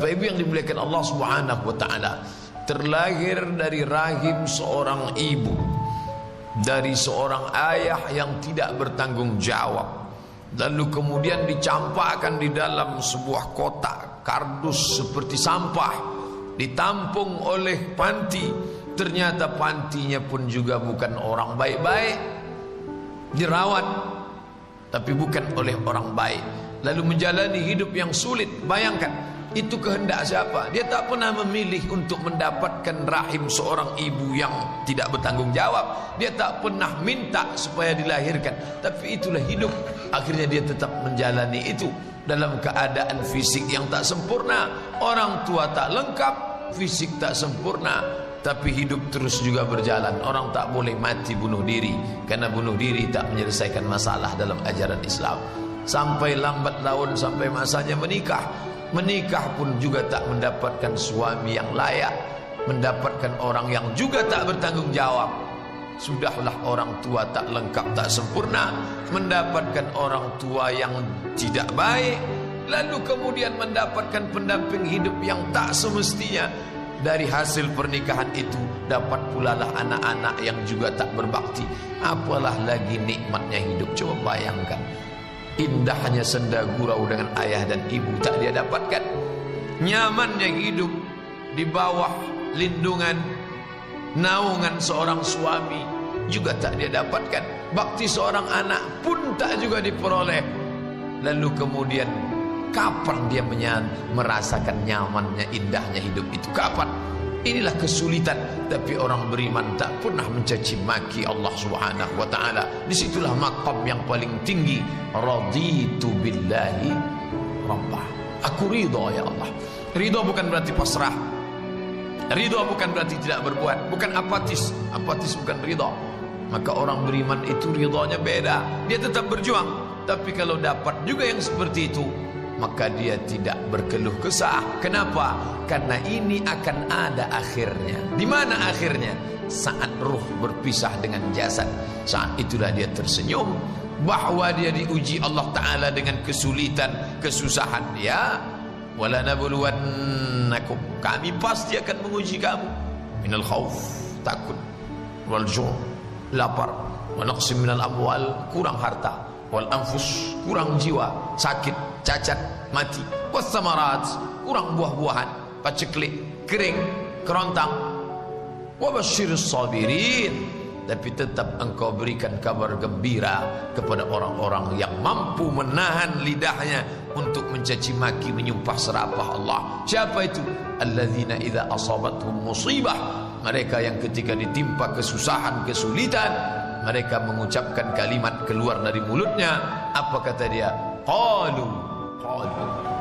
Bapak Ibu yang dimuliakan Allah Subhanahu wa taala, terlahir dari rahim seorang ibu, dari seorang ayah yang tidak bertanggung jawab, lalu kemudian dicampakkan di dalam sebuah kotak kardus seperti sampah, ditampung oleh panti. Ternyata pantinya pun juga bukan orang baik-baik, dirawat tapi bukan oleh orang baik, lalu menjalani hidup yang sulit. Bayangkan, itu kehendak siapa? Dia tak pernah memilih untuk mendapatkan rahim seorang ibu yang tidak bertanggung jawab. Dia tak pernah minta supaya dilahirkan, tapi itulah hidup. Akhirnya dia tetap menjalani itu dalam keadaan fisik yang tak sempurna. Orang tua tak lengkap, fisik tak sempurna, tapi hidup terus juga berjalan. Orang tak boleh mati bunuh diri, karena bunuh diri tak menyelesaikan masalah dalam ajaran Islam. Sampai lambat laun, sampai masanya menikah. Menikah pun juga tak mendapatkan suami yang layak, mendapatkan orang yang juga tak bertanggung jawab. Sudahlah orang tua tak lengkap, tak sempurna, mendapatkan orang tua yang tidak baik, lalu kemudian mendapatkan pendamping hidup yang tak semestinya. Dari hasil pernikahan itu dapat pula lah anak-anak yang juga tak berbakti. Apalah lagi nikmatnya hidup. Coba bayangkan, indahnya senda gurau dengan ayah dan ibu tak dia dapatkan. Nyamannya hidup di bawah lindungan, naungan seorang suami juga tak dia dapatkan. Bakti seorang anak pun tak juga diperoleh. Lalu kemudian kapan dia merasakan nyamannya, indahnya hidup itu? Kapan? Inilah kesulitan. Tapi orang beriman tak pernah mencaci maki Allah Subhanahu wa taala. Disitulah maqam yang paling tinggi. Raditu billahi rabbah. Aku ridha ya Allah. Ridha bukan berarti pasrah. Ridha bukan berarti tidak berbuat. Bukan apatis. Apatis bukan ridha. Maka orang beriman itu ridhanya beda. Dia tetap berjuang. Tapi kalau dapat juga yang seperti itu, maka dia tidak berkeluh kesah. Kenapa? Karena ini akan ada akhirnya. Di mana akhirnya? Saat ruh berpisah dengan jasad. Saat itulah dia tersenyum bahwa dia diuji Allah Ta'ala dengan kesulitan, kesusahan. Ya, wala nabluwannakum, kami pasti akan menguji kamu. Minal khauf, takut, wal ju', lapar, wa naqsim minal amwal, kurang harta, wal anfus, kurang jiwa, sakit, cacat, mati, wassamarat, kurang buah-buahan, paceklik, kering, kerontang, wabasyiris sabirin. Tapi tetap engkau berikan kabar gembira kepada orang-orang yang mampu menahan lidahnya untuk mencaci maki, menyumpah serapah Allah. Siapa itu? Alladzina idza asabatuhum musibah, mereka yang ketika ditimpa kesusahan, kesulitan, mereka mengucapkan kalimat keluar dari mulutnya. Apa kata dia? Qalu,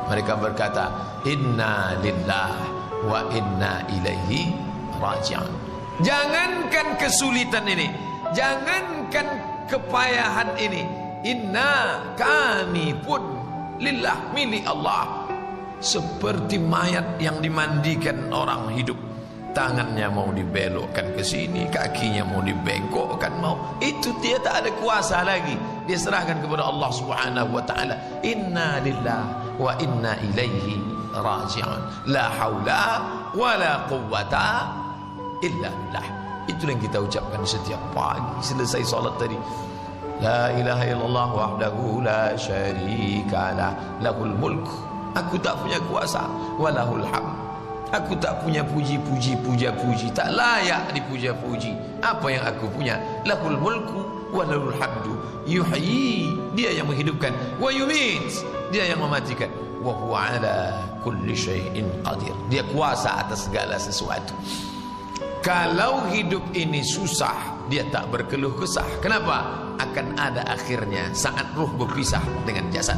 mereka berkata, inna lillahi wa inna ilaihi raji'un. Jangankan kesulitan ini, jangankan kepayahan ini, inna, kami pun lillah, milik Allah. Seperti mayat yang dimandikan orang hidup, tangannya mau dibelokkan ke sini, kakinya mau dibengkokkan, itu dia tak ada kuasa lagi. Dia serahkan kepada Allah Subhanahu wa taala. Inna lillah wa inna ilaihi raji'un. La haula wa la quwwata illa billah. Itulah yang kita ucapkan setiap pagi selesai salat tadi. La ilaha illallah wahdahu la syarika lah, lahul mulk. Aku tak punya kuasa, walahul hamd. Aku tak punya puji-puji, puja-puji, tak layak dipuja-puji. Apa yang aku punya? Lahul mulku wa lahul hamdu. Yuhyi, dia yang menghidupkan, wa yumit, dia yang mematikan. Wa huwa ala kulli syai'in qadir. Dia kuasa atas segala sesuatu. Kalau hidup ini susah, dia tak berkeluh kesah. Kenapa? Akan ada akhirnya saat ruh berpisah dengan jasad.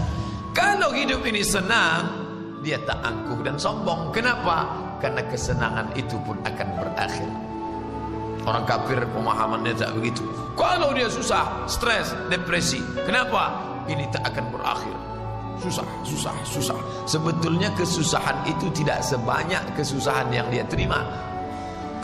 Kalau hidup ini senang, dia tak angkuh dan sombong. Kenapa? Karena kesenangan itu pun akan berakhir. Orang kafir pemahamannya tak begitu. Kalau dia susah, stres, depresi, kenapa? Ini tak akan berakhir. Susah, susah, susah. Sebetulnya kesusahan itu tidak sebanyak kesusahan yang dia terima.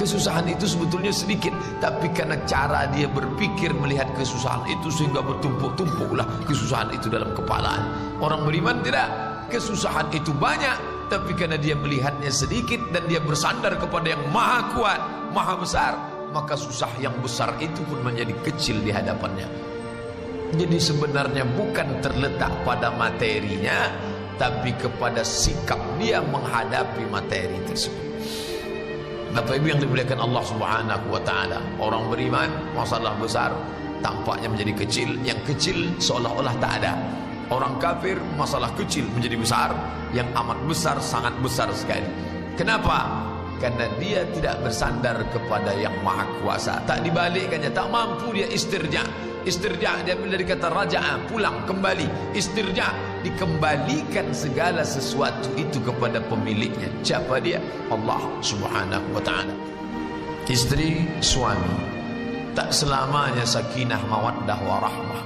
Kesusahan itu sebetulnya sedikit, tapi karena cara dia berpikir melihat kesusahan itu sehingga bertumpuk-tumpuklah kesusahan itu dalam kepala. Orang beriman tidak. Kesusahan itu banyak, Tapi karena dia melihatnya sedikit dan dia bersandar kepada yang maha kuat, maha besar, maka susah yang besar itu pun menjadi kecil di hadapannya. Jadi sebenarnya bukan terletak pada materinya, tapi kepada sikap dia menghadapi materi tersebut. Bapak Ibu yang dimuliakan Allah Subhanahu wa taala, orang beriman masalah besar tampaknya menjadi kecil, yang kecil seolah-olah tak ada. Orang kafir masalah kecil menjadi besar, yang amat besar sangat besar sekali. Kenapa? Karena dia tidak bersandar kepada yang maha kuasa. Tak dibalikkannya, tak mampu dia istirja. Istirja dia ambil dari kata raja'a, pulang, kembali. Istirja, dikembalikan segala sesuatu itu kepada pemiliknya. Siapa dia? Allah Subhanahu wa ta'ala. Istri, suami, tak selamanya sakinah, mawaddah, warahmah.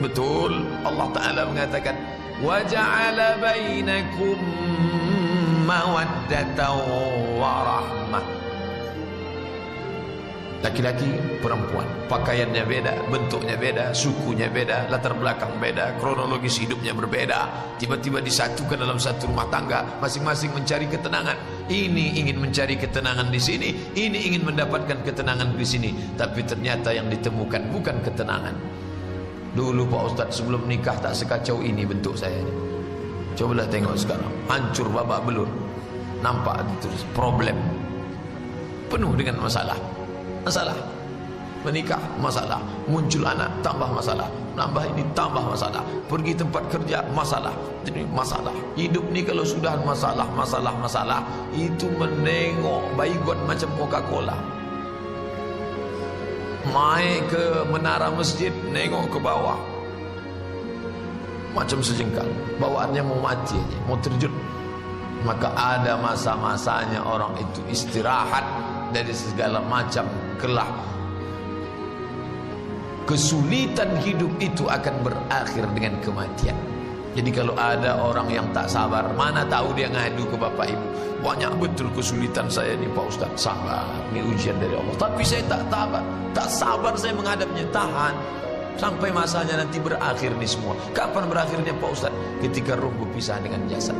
Betul, Allah Ta'ala mengatakan wa ja'ala bainakum mawaddatan warahmah. Laki-laki, perempuan, pakaiannya beda, bentuknya beda, sukunya beda, latar belakang beda, kronologis hidupnya berbeda. Tiba-tiba disatukan dalam satu rumah tangga, masing-masing mencari ketenangan. Ini ingin mencari ketenangan di sini, ini ingin mendapatkan ketenangan di sini, tapi ternyata yang ditemukan bukan ketenangan. Dulu Pak Ustadz sebelum nikah tak sekacau ini bentuk saya ini. Cobalah tengok sekarang, hancur babak belur. Nampak terus problem, penuh dengan masalah. Masalah menikah, masalah muncul anak, tambah masalah, nambah ini, tambah masalah, pergi tempat kerja, masalah, ini masalah. Hidup ni kalau sudah masalah itu menengok baygon macam Coca-Cola. Naik ke menara masjid, nengok ke bawah macam sejengkal, bawaannya mau mati aja, mau terjun. Maka ada masa-masanya orang itu istirahat dari segala macam kelah. Kesulitan hidup itu akan berakhir dengan kematian. Jadi kalau ada orang yang tak sabar, mana tahu dia ngadu ke Bapak Ibu, banyak betul kesulitan saya ni Pak Ustaz. Sabar, ini ujian dari Allah. Tapi saya tak sabar saya menghadapnya. Tahan sampai masanya nanti berakhir ni semua. Kapan berakhirnya Pak Ustaz? Ketika ruh berpisah dengan jasad.